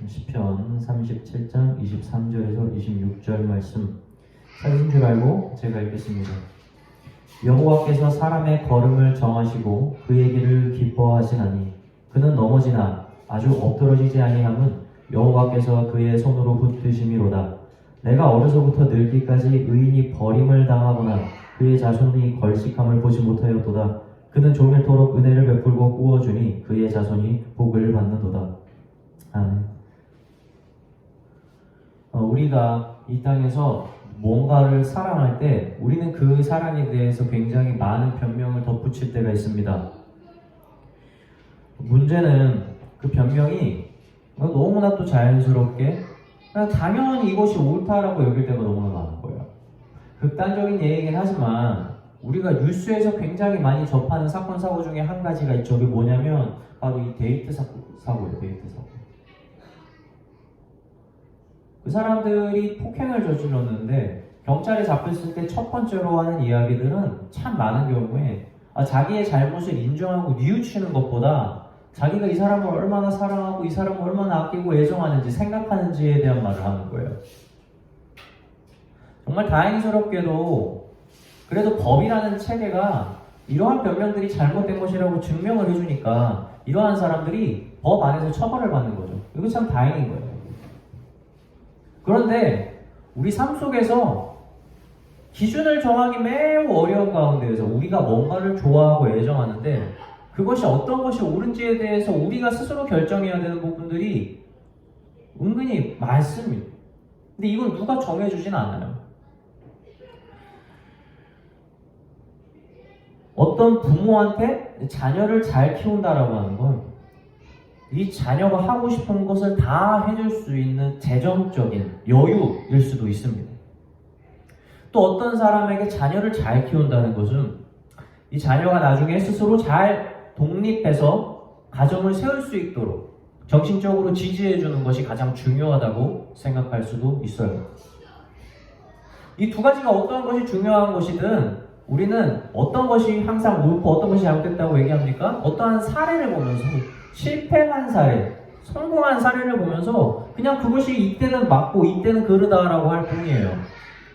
시편 37장 23절에서 26절 말씀 찾은 줄 알고 제가 읽겠습니다. 여호와께서 사람의 걸음을 정하시고 그의 길을 기뻐하시나니 그는 넘어지나 아주 엎드러지지 아니함은 여호와께서 그의 손으로 붙드심이로다. 내가 어려서부터 늙기까지 의인이 버림을 당하거나 그의 자손이 걸식함을 보지 못하였도다. 그는 종일토록 은혜를 베풀고 꾸어주니 그의 자손이 복을 받는도다. 아멘. 우리가 이 땅에서 뭔가를 사랑할 때 우리는 그 사랑에 대해서 굉장히 많은 변명을 덧붙일 때가 있습니다. 문제는 그 변명이 너무나 또 자연스럽게 그냥 당연히 이것이 옳다라고 여길 때가 너무나 많은 거예요. 극단적인 얘기긴 하지만 우리가 뉴스에서 굉장히 많이 접하는 사건 사고 중에 한 가지가 있죠. 그게 뭐냐면 바로 이 데이트 사고예요. 데이트 사고. 그 사람들이 폭행을 저질렀는데 경찰에 잡혔을 때 첫 번째로 하는 이야기들은 참 많은 경우에 자기의 잘못을 인정하고 뉘우치는 것보다 자기가 이 사람을 얼마나 사랑하고 이 사람을 얼마나 아끼고 애정하는지 생각하는지에 대한 말을 하는 거예요. 정말 다행스럽게도 그래도 법이라는 체계가 이러한 변명들이 잘못된 것이라고 증명을 해주니까 이러한 사람들이 법 안에서 처벌을 받는 거죠. 이거 참 다행인 거예요. 그런데 우리 삶 속에서 기준을 정하기 매우 어려운 가운데에서 우리가 뭔가를 좋아하고 애정하는데 그것이 어떤 것이 옳은지에 대해서 우리가 스스로 결정해야 되는 부분들이 은근히 많습니다. 근데 이건 누가 정해주진 않아요. 어떤 부모한테 자녀를 잘 키운다라고 하는 건 이 자녀가 하고 싶은 것을 다 해줄 수 있는 재정적인 여유일 수도 있습니다. 또 어떤 사람에게 자녀를 잘 키운다는 것은 이 자녀가 나중에 스스로 잘 독립해서 가정을 세울 수 있도록 정신적으로 지지해주는 것이 가장 중요하다고 생각할 수도 있어요. 이 두 가지가 어떤 것이 중요한 것이든 우리는 어떤 것이 항상 옳고 어떤 것이 잘못됐다고 얘기합니까? 어떠한 사례를 보면서 실패한 사례, 성공한 사례를 보면서 그냥 그것이 이때는 맞고 이때는 그르다라고 할 뿐이에요.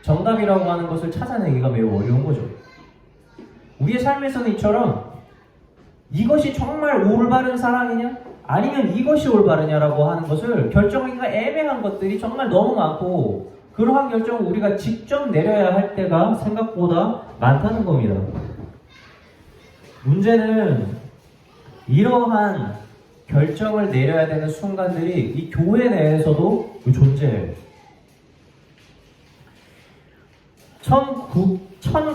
정답이라고 하는 것을 찾아내기가 매우 어려운 거죠. 우리의 삶에서는 이처럼 이것이 정말 올바른 사랑이냐? 아니면 이것이 올바르냐라고 하는 것을 결정하기가 애매한 것들이 정말 너무 많고 그러한 결정을 우리가 직접 내려야 할 때가 생각보다 많다는 겁니다. 문제는 이러한 결정을 내려야 되는 순간들이 이 교회 내에서도 존재해요.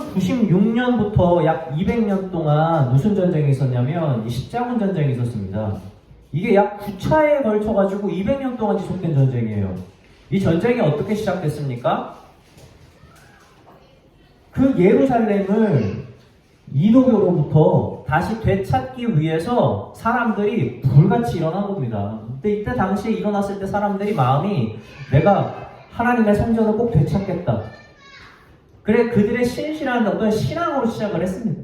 1096년부터 약 200년 동안 무슨 전쟁이 있었냐면 이 십자군 전쟁이 있었습니다. 이게 약 9차에 걸쳐가지고 200년 동안 지속된 전쟁이에요. 이 전쟁이 어떻게 시작됐습니까? 그 예루살렘을 이도교로부터 다시 되찾기 위해서 사람들이 불같이 일어난 겁니다. 근데 이때 당시에 일어났을 때 사람들이 마음이 내가 하나님의 성전을 꼭 되찾겠다. 그래 그들의 신실한 어떤 신앙으로 시작을 했습니다.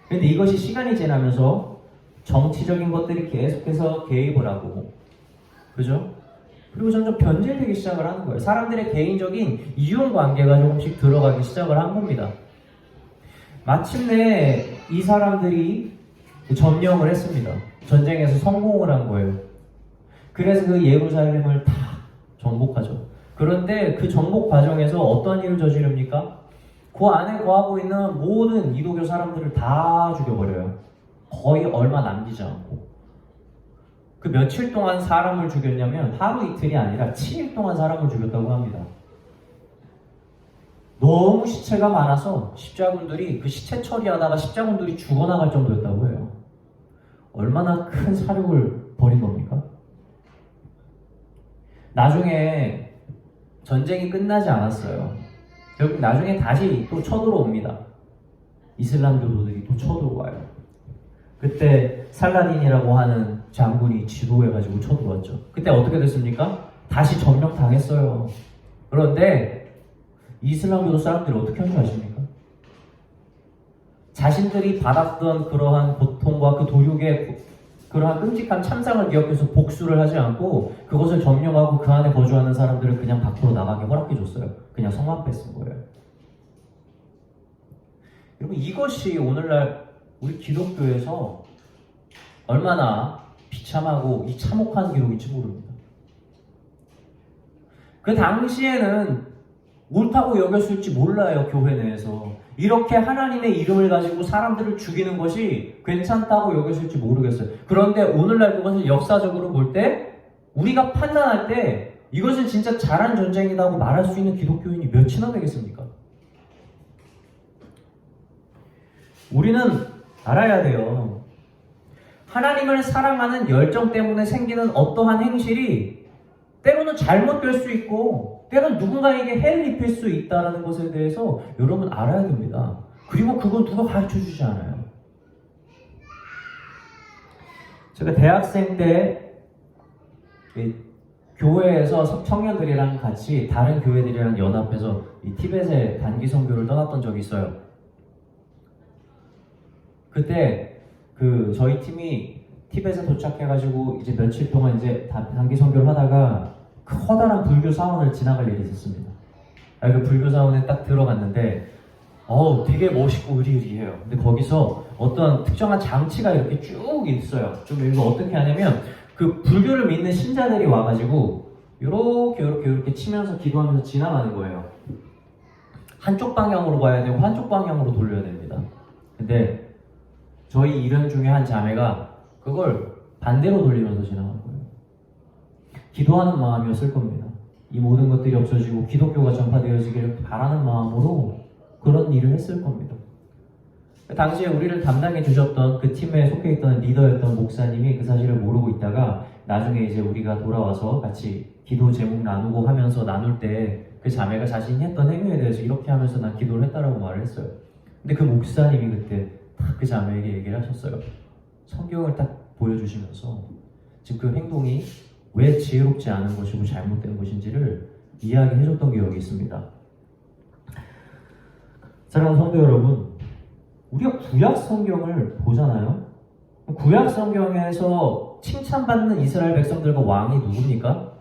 그런데 이것이 시간이 지나면서 정치적인 것들이 계속해서 개입을 하고 그죠? 그리고 점점 변질되기 시작을 하는 거예요. 사람들의 개인적인 이윤관계가 조금씩 들어가기 시작을 한 겁니다. 마침내 이 사람들이 점령을 했습니다. 전쟁에서 성공을 한 거예요. 그래서 그 예루살렘을 다 정복하죠. 그런데 그 정복 과정에서 어떤 일을 저지릅니까? 그 안에 거하고 있는 모든 이도교 사람들을 다 죽여버려요. 거의 얼마 남기지 않고. 그 며칠 동안 사람을 죽였냐면 하루 이틀이 아니라 7일 동안 사람을 죽였다고 합니다. 너무 시체가 많아서 십자군들이 그 시체 처리하다가 십자군들이 죽어나갈 정도였다고 해요. 얼마나 큰 사력을 벌인 겁니까? 나중에 전쟁이 끝나지 않았어요. 결국 나중에 다시 또 쳐들어옵니다. 이슬람 교도들이 또 쳐들어와요. 그때 살라딘이라고 하는 장군이 지도해가지고 쳐들어왔죠. 그때 어떻게 됐습니까? 다시 점령당했어요. 그런데 이슬람교도 사람들이 어떻게 한 줄 아십니까? 자신들이 받았던 그러한 고통과 그 도륙의 그러한 끔찍한 참상을 기억해서 복수를 하지 않고 그것을 점령하고 그 안에 거주하는 사람들을 그냥 밖으로 나가게 허락해줬어요. 그냥 성만 뺐은 거예요. 여러분, 이것이 오늘날 우리 기독교에서 얼마나 비참하고 이 참혹한 기록인지 모릅니다. 그 당시에는 옳다고 여겼을지 몰라요. 교회 내에서 이렇게 하나님의 이름을 가지고 사람들을 죽이는 것이 괜찮다고 여겼을지 모르겠어요. 그런데 오늘날 그것을 역사적으로 볼 때 우리가 판단할 때 이것은 진짜 잘한 전쟁이라고 말할 수 있는 기독교인이 몇이나 되겠습니까? 우리는 알아야 돼요. 하나님을 사랑하는 열정 때문에 생기는 어떠한 행실이 때로는 잘못될 수 있고 때로는 누군가에게 해를 입힐 수 있다는 것에 대해서 여러분 알아야 됩니다. 그리고 그건 누가 가르쳐주지 않아요. 제가 대학생 때 교회에서 청년들이랑 같이 다른 교회들이랑 연합해서 이 티벳에 단기 선교를 떠났던 적이 있어요. 그때 저희 팀이 티벳에 도착해가지고 이제 며칠 동안 이제 단기 선교를 하다가 커다란 불교 사원을 지나갈 일이 있었습니다. 그 불교 사원에 딱 들어갔는데 되게 멋있고 의리의리해요. 근데 거기서 어떤 특정한 장치가 이렇게 쭉 있어요. 좀 이거 어떻게 하냐면 그 불교를 믿는 신자들이 와가지고 이렇게 치면서 기도하면서 지나가는 거예요. 한쪽 방향으로 가야 되고 한쪽 방향으로 돌려야 됩니다. 근데 저희 일행 중에 한 자매가 그걸 반대로 돌리면서 지나간 거예요. 기도하는 마음이었을 겁니다. 이 모든 것들이 없어지고 기독교가 전파되어지기를 바라는 마음으로 그런 일을 했을 겁니다. 당시에 우리를 담당해 주셨던 그 팀에 속해 있던 리더였던 목사님이 그 사실을 모르고 있다가 나중에 이제 우리가 돌아와서 같이 기도 제목 나누고 하면서 나눌 때 그 자매가 자신이 했던 행위에 대해서 이렇게 하면서 난 기도를 했다라고 말을 했어요. 근데 그 목사님이 그때 딱 그 자매에게 얘기를 하셨어요. 성경을 딱 보여주시면서 지금 그 행동이 왜 지혜롭지 않은 것이고 잘못된 것인지를 이야기해줬던 기억이 있습니다. 사랑하는 성도 여러분, 우리가 구약 성경을 보잖아요. 구약 성경에서 칭찬받는 이스라엘 백성들과 왕이 누굽니까?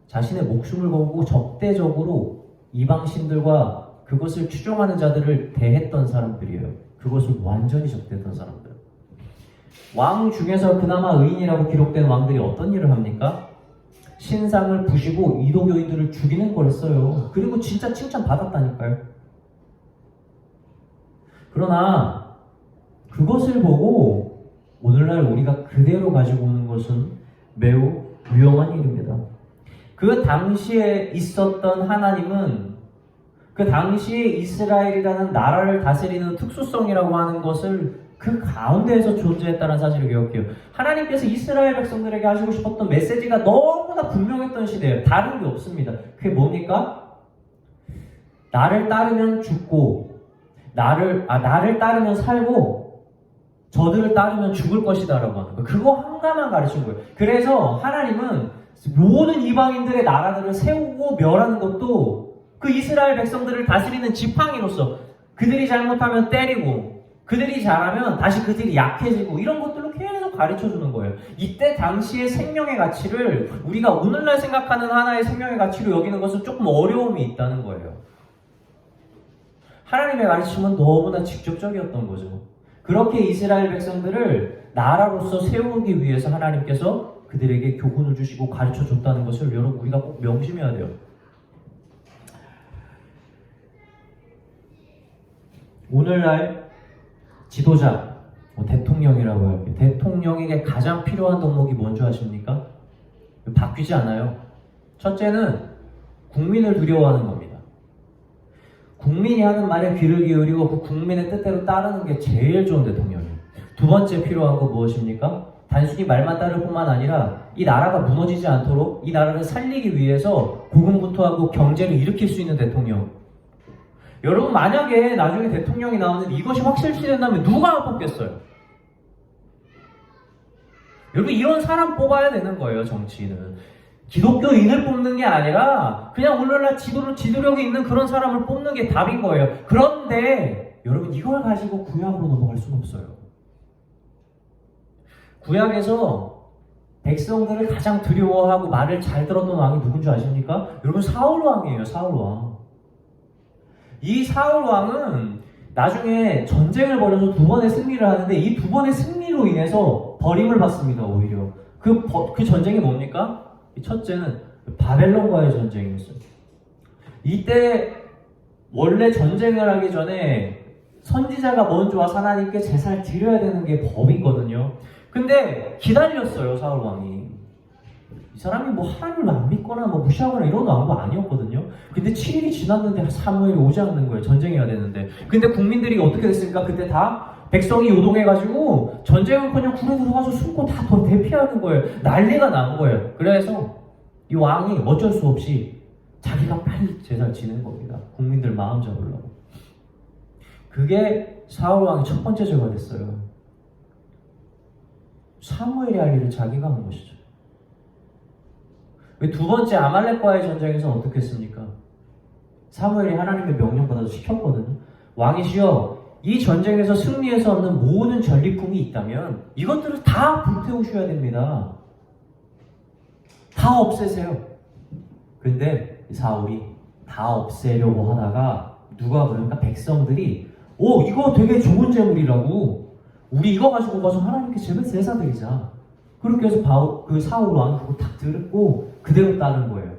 자신의 목숨을 걸고 적대적으로 이방신들과 그것을 추종하는 자들을 대했던 사람들이에요. 그것을 완전히 적대했던 사람들. 왕 중에서 그나마 의인이라고 기록된 왕들이 어떤 일을 합니까? 신상을 부시고 이도교인들을 죽이는 걸 했어요. 그리고 진짜 칭찬받았다니까요. 그러나 그것을 보고 오늘날 우리가 그대로 가지고 오는 것은 매우 위험한 일입니다. 그 당시에 있었던 하나님은 그 당시에 이스라엘이라는 나라를 다스리는 특수성이라고 하는 것을 그 가운데에서 존재했다는 사실을 기억해요. 하나님께서 이스라엘 백성들에게 하시고 싶었던 메시지가 너무나 분명했던 시대예요. 다른 게 없습니다. 그게 뭡니까? 나를 따르면 죽고 나를 따르면 살고 저들을 따르면 죽을 것이다 라고 하는 거예요. 그거 하나만 가르친 거예요. 그래서 하나님은 모든 이방인들의 나라들을 세우고 멸하는 것도 그 이스라엘 백성들을 다스리는 지팡이로서 그들이 잘못하면 때리고 그들이 잘하면 다시 그들이 약해지고 이런 것들로 계속 가르쳐주는 거예요. 이때 당시의 생명의 가치를 우리가 오늘날 생각하는 하나의 생명의 가치로 여기는 것은 조금 어려움이 있다는 거예요. 하나님의 가르침은 너무나 직접적이었던 거죠. 그렇게 이스라엘 백성들을 나라로서 세우기 위해서 하나님께서 그들에게 교훈을 주시고 가르쳐줬다는 것을 여러분 우리가 꼭 명심해야 돼요. 오늘날 지도자, 대통령이라고 할게요. 대통령에게 가장 필요한 덕목이 뭔지 아십니까? 바뀌지 않아요. 첫째는 국민을 두려워하는 겁니다. 국민이 하는 말에 귀를 기울이고 그 국민의 뜻대로 따르는 게 제일 좋은 대통령이에요. 두 번째 필요한 거 무엇입니까? 단순히 말만 따를 뿐만 아니라 이 나라가 무너지지 않도록 이 나라를 살리기 위해서 고군분투하고 경제를 일으킬 수 있는 대통령. 여러분 만약에 나중에 대통령이 나오는 이것이 확실시된다면 누가 뽑겠어요? 여러분 이런 사람 뽑아야 되는 거예요. 정치인은 기독교인을 뽑는 게 아니라 그냥 오늘날 지도력이 있는 그런 사람을 뽑는 게 답인 거예요. 그런데 여러분 이걸 가지고 구약으로 넘어갈 수는 없어요. 구약에서 백성들을 가장 두려워하고 말을 잘 들었던 왕이 누군 줄 아십니까? 여러분 사울 왕이에요. 사울 왕. 이 사울 왕은 나중에 전쟁을 벌여서 2번의 승리를 하는데 이 2번의 승리로 인해서 버림을 받습니다. 오히려 그 전쟁이 뭡니까? 첫째는 바벨론과의 전쟁이었어요. 이때 원래 전쟁을 하기 전에 선지자가 먼저 와서 하나님께 제사를 드려야 되는 게 법이거든요. 근데 기다렸어요. 사울 왕이. 이 사람이 뭐 하나님을 안 믿거나 뭐 무시하거나 이런 왕도 아니었거든요. 근데 7일이 지났는데 사무엘이 오지 않는 거예요. 전쟁해야 되는데. 근데 국민들이 어떻게 됐습니까? 그때 다 백성이 요동해가지고 전쟁은커녕 굴에 들어가서 숨고 다 더 대피하는 거예요. 난리가 난 거예요. 그래서 이 왕이 어쩔 수 없이 자기가 빨리 제사를 지낸 겁니다. 국민들 마음 잡으려고. 그게 사울 왕의 첫 번째 죄가 됐어요. 사무엘이 할 일을 자기가 한 것이죠. 두 번째 아말렉과의 전쟁에서는 어떻게 했습니까? 사무엘이 하나님의 명령받아서 시켰거든요. 왕이시여, 이 전쟁에서 승리해서 얻는 모든 전리품이 있다면 이것들을 다 불태우셔야 됩니다. 다 없애세요. 근데 사울이 다 없애려고 하다가 누가 그러니까 백성들이 이거 되게 좋은 재물이라고 우리 이거 가지고 가서 하나님께 제사 드리자. 그렇게 해서 그 사울 왕이 그걸 딱 들었고 그대로 따른 거예요.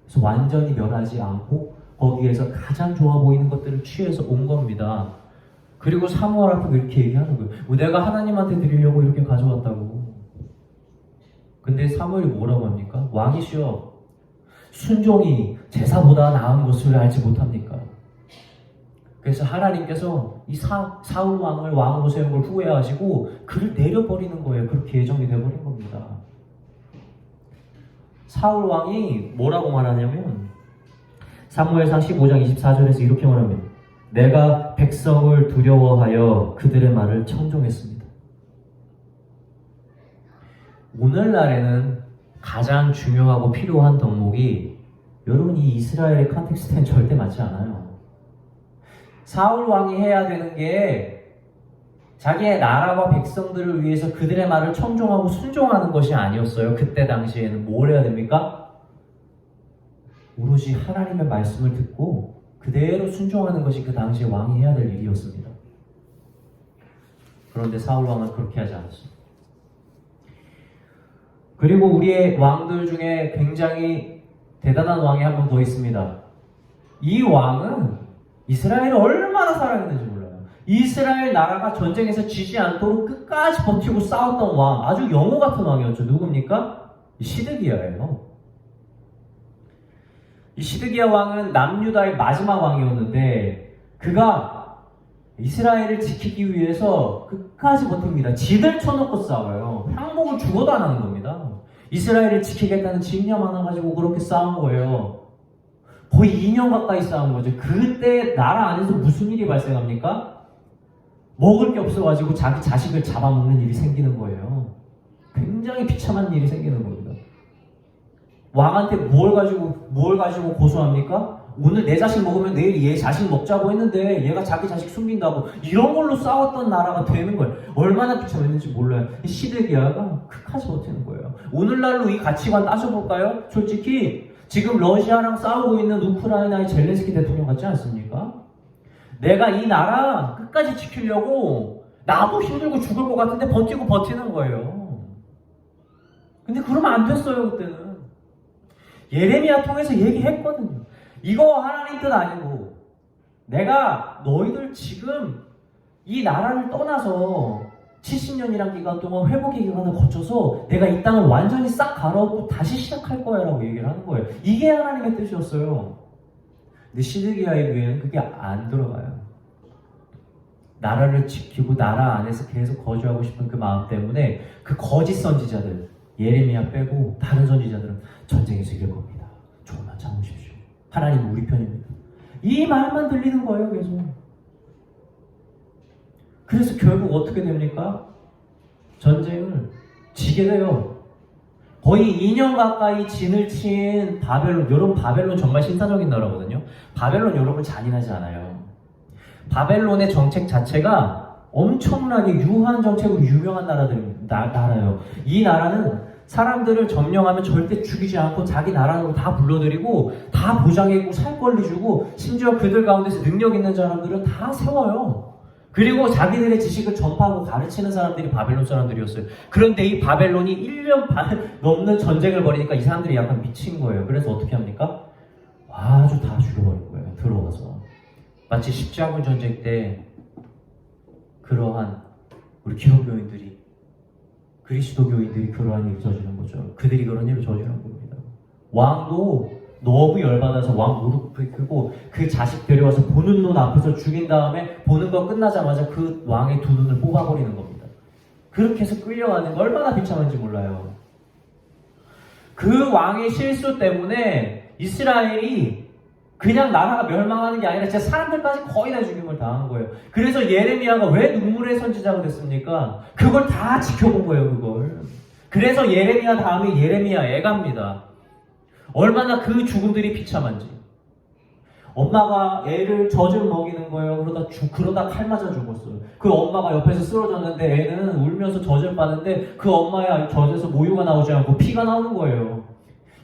그래서 완전히 멸하지 않고 거기에서 가장 좋아 보이는 것들을 취해서 온 겁니다. 그리고 사무엘 앞에 이렇게 얘기하는 거예요. 내가 하나님한테 드리려고 이렇게 가져왔다고. 근데 사무엘이 뭐라고 합니까? 왕이시여, 순종이 제사보다 나은 것을 알지 못합니까? 그래서 하나님께서 이 사울 왕을 왕으로 세운 걸 후회하시고 그를 내려버리는 거예요. 그렇게 예정이 돼버린 겁니다. 사울 왕이 뭐라고 말하냐면 사무엘상 15장 24절에서 이렇게 말합니다. 내가 백성을 두려워하여 그들의 말을 청종했습니다. 오늘날에는 가장 중요하고 필요한 덕목이 여러분 이 이스라엘의 컨텍스트엔 절대 맞지 않아요. 사울 왕이 해야 되는 게 자기의 나라와 백성들을 위해서 그들의 말을 청종하고 순종하는 것이 아니었어요. 그때 당시에는 뭘 해야 됩니까? 오로지 하나님의 말씀을 듣고 그대로 순종하는 것이 그 당시에 왕이 해야 될 일이었습니다. 그런데 사울 왕은 그렇게 하지 않았습니다. 그리고 우리의 왕들 중에 굉장히 대단한 왕이 한 분 더 있습니다. 이 왕은 이스라엘을 얼마나 사랑했는지 몰라요. 이스라엘 나라가 전쟁에서 지지 않도록 끝까지 버티고 싸웠던 왕, 아주 영호 같은 왕이었죠. 누굽니까? 시드기야예요. 이 시드기야 왕은 남유다의 마지막 왕이었는데 그가 이스라엘을 지키기 위해서 끝까지 버팁니다. 지들 쳐놓고 싸워요. 항복을 죽어도 안 하는 겁니다. 이스라엘을 지키겠다는 집념 하나 가지고 그렇게 싸운 거예요. 거의 2년 가까이 싸운 거죠. 그때 나라 안에서 무슨 일이 발생합니까? 먹을 게 없어가지고 자기 자식을 잡아먹는 일이 생기는 거예요. 굉장히 비참한 일이 생기는 겁니다. 왕한테 뭘 가지고 고소합니까? 오늘 내 자식 먹으면 내일 얘 자식 먹자고 했는데 얘가 자기 자식 숨긴다고 이런 걸로 싸웠던 나라가 되는 거예요. 얼마나 비참했는지 몰라요. 이 시드기야가 끝까지 버티는 거예요. 오늘날로 이 가치관 따져볼까요? 솔직히 지금 러시아랑 싸우고 있는 우크라이나의 젤렌스키 대통령 같지 않습니까? 내가 이 나라 끝까지 지키려고 나도 힘들고 죽을 것 같은데 버티는 거예요. 근데 그러면 안 됐어요. 그때는 예레미야 통해서 얘기했거든요. 이거 하나님 뜻 아니고 내가 너희들 지금 이 나라를 떠나서 70년이란 기간 동안 회복의 기간을 거쳐서 내가 이 땅을 완전히 싹 갈아엎고 다시 시작할 거야 라고 얘기를 하는 거예요. 이게 하나님의 뜻이었어요. 근데 시드기야의 귀에는 그게 안 들어가요. 나라를 지키고 나라 안에서 계속 거주하고 싶은 그 마음 때문에 그 거짓 선지자들 예레미야 빼고 다른 선지자들은 전쟁에서 이길 겁니다. 조금만 참으십시오. 하나님은 우리 편입니다. 이 말만 들리는 거예요. 계속. 그래서 결국 어떻게 됩니까? 전쟁을 지게 돼요. 거의 2년 가까이 진을 친 바벨론. 여러분 바벨론 정말 신사적인 나라거든요. 바벨론 여러분 잔인하지 않아요. 바벨론의 정책 자체가 엄청나게 유한 정책으로 유명한 나라예요. 이 나라는 사람들을 점령하면 절대 죽이지 않고 자기 나라로 다 불러들이고 다 보장해주고 살 권리 주고 심지어 그들 가운데서 능력 있는 사람들은 다 세워요. 그리고 자기들의 지식을 전파하고 가르치는 사람들이 바벨론 사람들이었어요. 그런데 이 바벨론이 1년 반 넘는 전쟁을 벌이니까 이 사람들이 약간 미친 거예요. 그래서 어떻게 합니까? 아주 다 죽여버린 거예요. 들어와서. 마치 십자군 전쟁 때 그러한 우리 기독교인들이 그리스도교인들이 그러한 일을 저지른 거죠. 그들이 그런 일을 저지른 겁니다. 왕도 너무 열받아서 왕 무릎을 꿇고 그 자식 데려와서 보는 눈 앞에서 죽인 다음에 보는 거 끝나자마자 그 왕의 두 눈을 뽑아버리는 겁니다. 그렇게 해서 끌려가는 거 얼마나 비참한지 몰라요. 그 왕의 실수 때문에 이스라엘이 그냥 나라가 멸망하는 게 아니라 진짜 사람들까지 거의 다 죽임을 당한 거예요. 그래서 예레미야가 왜 눈물의 선지자가 됐습니까? 그걸 다 지켜본 거예요, 그걸. 그래서 예레미야 다음에 예레미야 애가입니다. 얼마나 그 죽음들이 비참한지. 엄마가 애를 젖을 먹이는 거예요. 그러다 칼 맞아 죽었어요. 그 엄마가 옆에서 쓰러졌는데 애는 울면서 젖을 빠는데 그 엄마의 젖에서 모유가 나오지 않고 피가 나오는 거예요.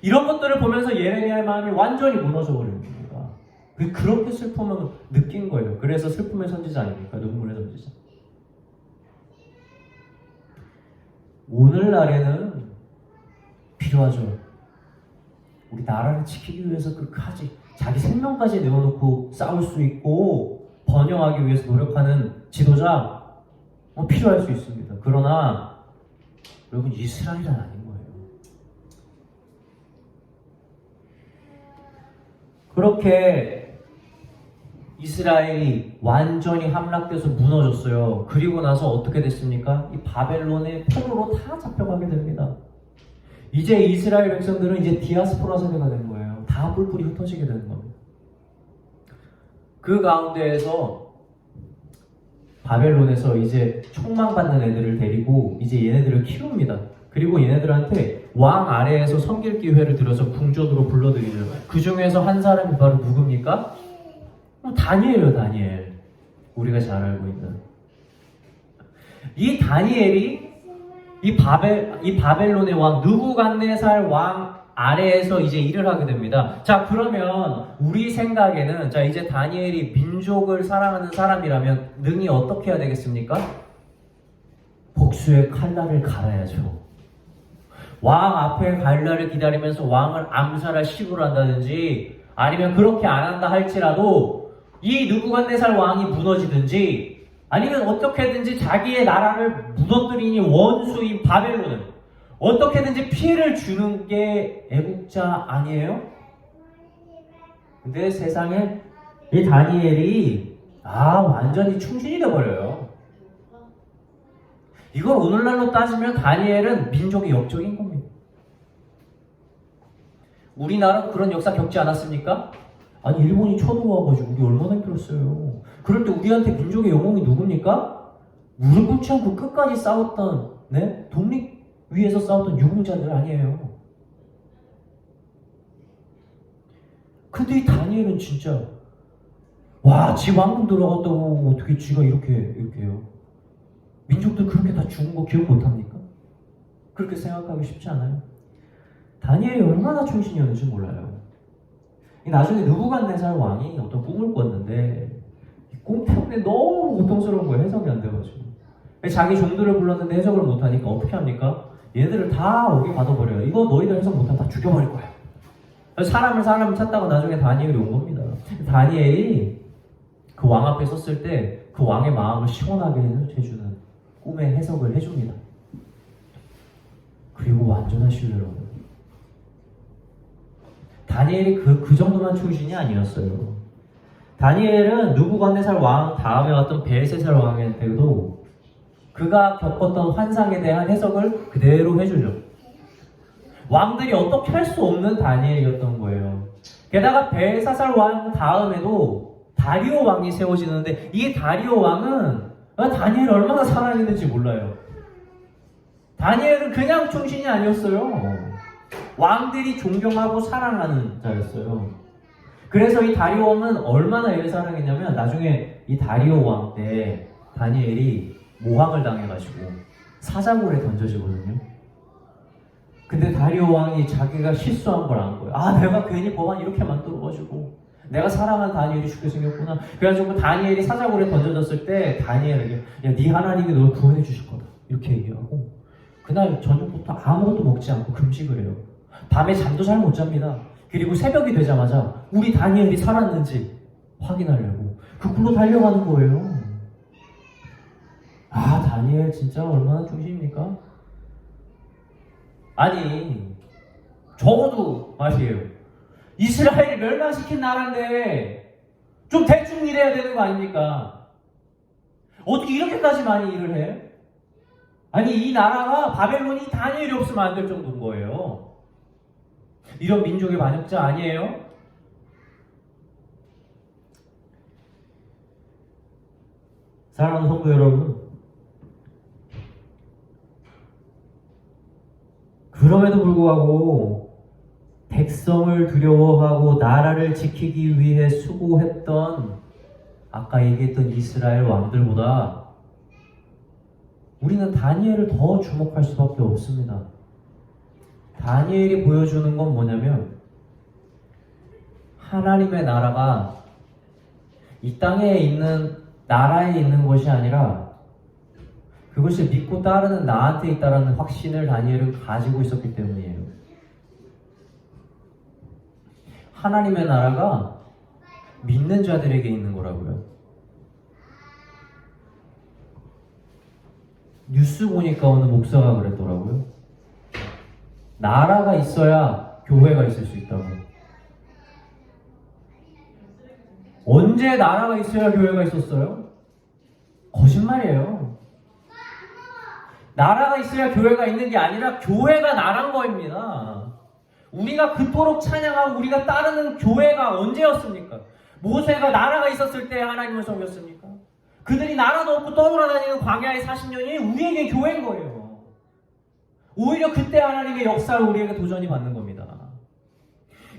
이런 것들을 보면서 예레미야의 마음이 완전히 무너져 버린 겁니다. 그렇게 슬픔을 느낀 거예요. 그래서 슬픔의 선지자 아닙니까? 눈물의 선지자. 오늘날에는 필요하죠. 우리 나라를 지키기 위해서 끝까지 자기 생명까지 내어놓고 싸울 수 있고 번영하기 위해서 노력하는 지도자 필요할 수 있습니다. 그러나 여러분 이스라엘은 아닌 거예요. 그렇게 이스라엘이 완전히 함락돼서 무너졌어요. 그리고 나서 어떻게 됐습니까? 이 바벨론의 포로로 다 잡혀가게 됩니다. 이제 이스라엘 백성들은 이제 디아스포라 세대가 된 거예요. 다 뿔뿔이 흩어지게 되는 겁니다. 그 가운데에서 바벨론에서 이제 총망받는 애들을 데리고 이제 얘네들을 키웁니다. 그리고 얘네들한테 왕 아래에서 섬길 기회를 들어서 궁전으로 불러들이죠. 그 중에서 한 사람이 바로 누굽니까? 다니엘이에요, 다니엘. 우리가 잘 알고 있는. 이 다니엘이 이 바벨론의 왕 느부갓네살 왕 아래에서 이제 일을 하게 됩니다. 자, 그러면 우리 생각에는 자 이제 다니엘이 민족을 사랑하는 사람이라면 능히 어떻게 해야 되겠습니까? 복수의 칼날을 갈아야죠. 왕 앞에 칼날을 기다리면서 왕을 암살할 시도를 한다든지 아니면 그렇게 안 한다 할지라도 이 느부갓네살 왕이 무너지든지 아니면 어떻게든지 자기의 나라를 무너뜨리니 원수인 바벨론은 어떻게든지 피해를 주는 게 애국자 아니에요? 근데 세상에 이 다니엘이 완전히 충신이 돼버려요. 이걸 오늘날로 따지면 다니엘은 민족의 역적인 겁니다. 우리나라도 그런 역사 겪지 않았습니까? 아니 일본이 쳐들어와가지고 우리 얼마나 힘들었어요. 그럴 때 우리한테 민족의 영웅이 누굽니까? 무릎 꿇지 않고 끝까지 싸웠던 독립 위해서 싸웠던 유공자들 아니에요. 근데 이 다니엘은 진짜 지 왕궁 들어갔다고 어떻게 쥐가 이렇게 해요? 민족들 그렇게 다 죽은 거 기억 못합니까? 그렇게 생각하기 쉽지 않아요. 다니엘이 얼마나 충신이었는지 몰라요. 나중에 느부갓네살 왕이 어떤 꿈을 꿨는데 이 꿈 때문에 너무 고통스러운 거예요. 해석이 안 돼가지고. 자기 종들을 불렀는데 해석을 못하니까 어떻게 합니까? 얘네들을 다 오게 가둬버려요. 이거 너희들 해석 못하면 다 죽여버릴 거야. 사람을 찾다가 나중에 다니엘이 온 겁니다. 다니엘이 그 왕 앞에 섰을 때 그 왕의 마음을 시원하게 해주는 꿈의 해석을 해줍니다. 그리고 완전한 신뢰를 얻어요. 다니엘이 그 정도만 충신이 아니었어요. 다니엘은 느부갓네살 왕 다음에 왔던 벨세살 왕한테도 그가 겪었던 환상에 대한 해석을 그대로 해주죠. 왕들이 어떻게 할 수 없는 다니엘이었던 거예요. 게다가 벨사살 왕 다음에도 다리오 왕이 세워지는데 이 다리오 왕은 다니엘을 얼마나 사랑했는지 몰라요. 다니엘은 그냥 충신이 아니었어요. 왕들이 존경하고 사랑하는 자였어요. 그래서 이 다리오 왕은 얼마나 얘를 사랑했냐면 나중에 이 다리오 왕 때 다니엘이 모함을 당해가지고 사자굴에 던져지거든요. 근데 다리오 왕이 자기가 실수한 걸 안 거예요. 아, 내가 괜히 법안 이렇게 만들어가지고 내가 사랑한 다니엘이 죽게 생겼구나. 그래가지고 다니엘이 사자굴에 던져졌을 때 다니엘에게 야, 네 하나님이 널 구원해 주실 거다 이렇게 얘기하고 그날 저녁부터 아무것도 먹지 않고 금식을 해요. 밤에 잠도 잘 못 잡니다. 그리고 새벽이 되자마자 우리 다니엘이 살았는지 확인하려고 그 굴로 달려가는 거예요. 아, 다니엘 진짜 얼마나 중심입니까? 아니, 적어도 말이에요. 이스라엘을 멸망시킨 나라인데 좀 대충 일해야 되는 거 아닙니까? 어떻게 이렇게까지 많이 일을 해? 아니, 이 나라가 바벨론이 다니엘이 없으면 안 될 정도인 거예요. 이런 민족의 반역자 아니에요? 사랑하는 성도 여러분, 그럼에도 불구하고 백성을 두려워하고 나라를 지키기 위해 수고했던 아까 얘기했던 이스라엘 왕들보다 우리는 다니엘을 더 주목할 수밖에 없습니다. 다니엘이 보여주는 건 뭐냐면 하나님의 나라가 이 땅에 있는 나라에 있는 것이 아니라 그것을 믿고 따르는 나한테 있다라는 확신을 다니엘은 가지고 있었기 때문이에요. 하나님의 나라가 믿는 자들에게 있는 거라고요. 뉴스 보니까 어느 목사가 그랬더라고요. 나라가 있어야 교회가 있을 수 있다고. 언제 나라가 있어야 교회가 있었어요? 거짓말이에요. 나라가 있어야 교회가 있는 게 아니라 교회가 나란 거입니다. 우리가 그토록 찬양하고 우리가 따르는 교회가 언제였습니까? 모세가 나라가 있었을 때 하나님을 섬겼습니까? 그들이 나라도 없고 떠돌아다니는 광야의 40년이 우리에게 교회인 거예요. 오히려 그때 하나님의 역사를 우리에게 도전히 받는 겁니다.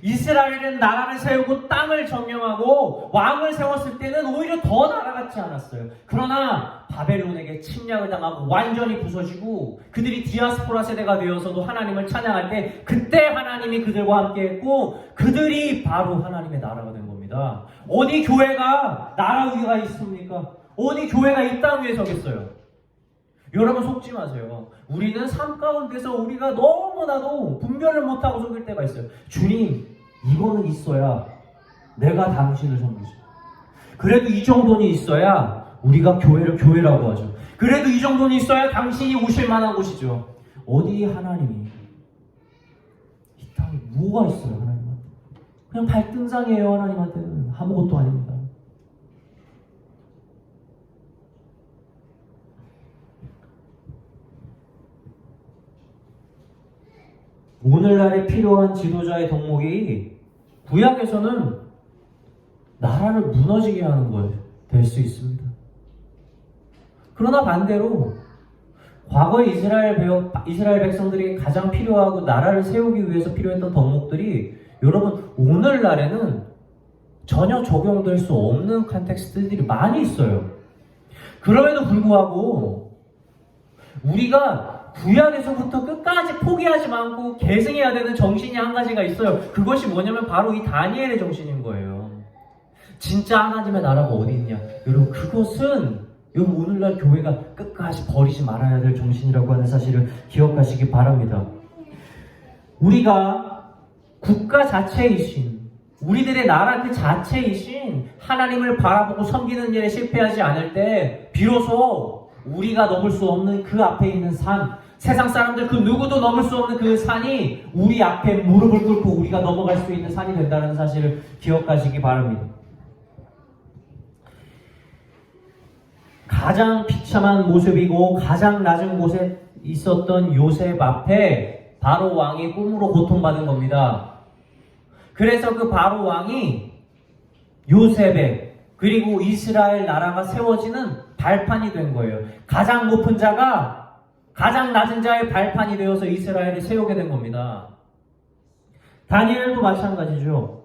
이스라엘은 나라를 세우고 땅을 점령하고 왕을 세웠을 때는 오히려 더 나라 같지 않았어요. 그러나 바벨론에게 침략을 당하고 완전히 부서지고 그들이 디아스포라 세대가 되어서도 하나님을 찬양할 때 그때 하나님이 그들과 함께 했고 그들이 바로 하나님의 나라가 된 겁니다. 어디 교회가 나라 위가 있습니까? 어디 교회가 이 땅 위에 서겠어요? 여러분 속지 마세요. 우리는 삶 가운데서 우리가 너무나도 분별을 못하고 속일 때가 있어요. 주님, 이거는 있어야 내가 당신을 섬기죠. 그래도 이 정도는 있어야 우리가 교회를 교회라고 하죠. 그래도 이 정도는 있어야 당신이 오실 만한 곳이죠. 어디 하나님이 이 땅에 뭐가 있어요? 하나님한테 그냥 발등상이에요. 하나님한테는 아무것도 아닙니다. 오늘날에 필요한 지도자의 덕목이 구약에서는 나라를 무너지게 하는 거예요. 될 수 있습니다. 그러나 반대로 과거에 이스라엘 백성들이 가장 필요하고 나라를 세우기 위해서 필요했던 덕목들이 여러분 오늘날에는 전혀 적용될 수 없는 컨텍스트들이 많이 있어요. 그럼에도 불구하고 우리가 구약에서부터 끝까지 포기하지 않고 계승해야 되는 정신이 한 가지가 있어요. 그것이 뭐냐면 바로 이 다니엘의 정신인 거예요. 진짜 하나님의 나라가 어디 있냐? 여러분 그것은 여러분 오늘날 교회가 끝까지 버리지 말아야 될 정신이라고 하는 사실을 기억하시기 바랍니다. 우리가 국가 자체이신 우리들의 나라 그 자체이신 하나님을 바라보고 섬기는 일에 실패하지 않을 때 비로소 우리가 넘을 수 없는 그 앞에 있는 산, 세상 사람들 그 누구도 넘을 수 없는 그 산이 우리 앞에 무릎을 꿇고 우리가 넘어갈 수 있는 산이 된다는 사실을 기억하시기 바랍니다. 가장 비참한 모습이고 가장 낮은 곳에 있었던 요셉 앞에 바로 왕이 꿈으로 고통받은 겁니다. 그래서 그 바로 왕이 요셉의 그리고 이스라엘 나라가 세워지는 발판이 된 거예요. 가장 높은 자가 가장 낮은 자의 발판이 되어서 이스라엘을 세우게 된 겁니다. 다니엘도 마찬가지죠.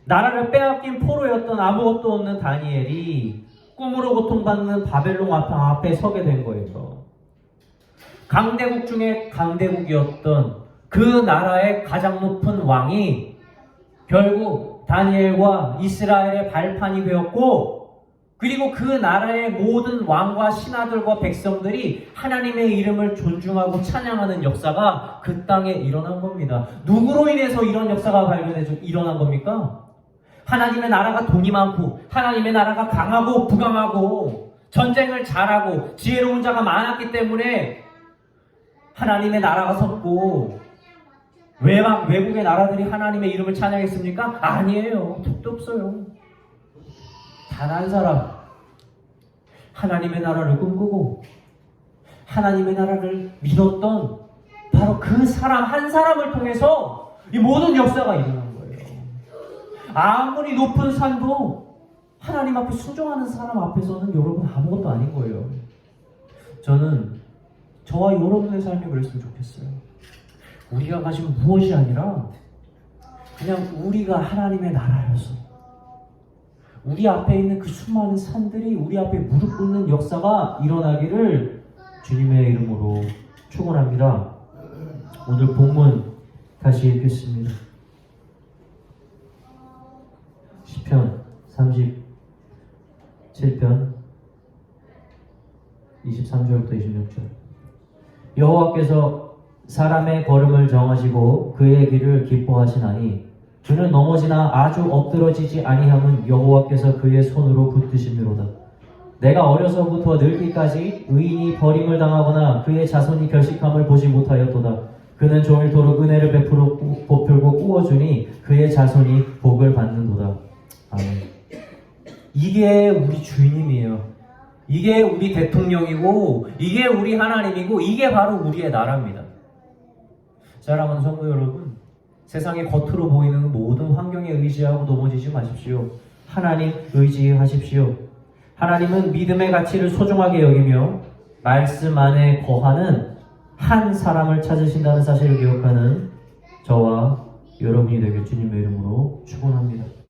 나라를 빼앗긴 포로였던 아무것도 없는 다니엘이 꿈으로 고통받는 바벨론 앞에 서게 된 거예요. 강대국 중에 강대국이었던 그 나라의 가장 높은 왕이 결국 다니엘과 이스라엘의 발판이 되었고, 그리고 그 나라의 모든 왕과 신하들과 백성들이 하나님의 이름을 존중하고 찬양하는 역사가 그 땅에 일어난 겁니다. 누구로 인해서 이런 역사가 일어난 겁니까? 하나님의 나라가 돈이 많고, 하나님의 나라가 강하고 부강하고, 전쟁을 잘하고 지혜로운 자가 많았기 때문에 하나님의 나라가 섰고, 외국의 나라들이 하나님의 이름을 찬양했습니까? 아니에요. 택도 없어요. 단 한 사람, 하나님의 나라를 꿈꾸고 하나님의 나라를 믿었던 바로 그 사람 한 사람을 통해서 이 모든 역사가 일어난 거예요. 아무리 높은 산도 하나님 앞에 순종하는 사람 앞에서는 여러분 아무것도 아닌 거예요. 저는 저와 여러분의 삶이 그랬으면 좋겠어요. 우리가 가진 무엇이 아니라 그냥 우리가 하나님의 나라여서 우리 앞에 있는 그 수많은 산들이 우리 앞에 무릎 꿇는 역사가 일어나기를 주님의 이름으로 축원합니다. 오늘 본문 다시 읽겠습니다. 시편 37편 23절부터 26절. 여호와께서 사람의 걸음을 정하시고 그의 길을 기뻐하시나니 그는 넘어지나 아주 엎드러지지 아니함은 여호와께서 그의 손으로 붙드심이로다. 내가 어려서부터 늙기까지 의인이 버림을 당하거나 그의 자손이 결식함을 보지 못하였도다. 그는 종일토록 은혜를 베풀고 꾸어주니 그의 자손이 복을 받는도다. 아멘. 이게 우리 주님이에요. 이게 우리 대통령이고 이게 우리 하나님이고 이게 바로 우리의 나라입니다. 사랑하는 성도 여러분, 세상의 겉으로 보이는 모든 환경에 의지하고 넘어지지 마십시오. 하나님 의지하십시오. 하나님은 믿음의 가치를 소중하게 여기며 말씀 안에 거하는 한 사람을 찾으신다는 사실을 기억하는 저와 여러분이 되길 주님의 이름으로 축원합니다.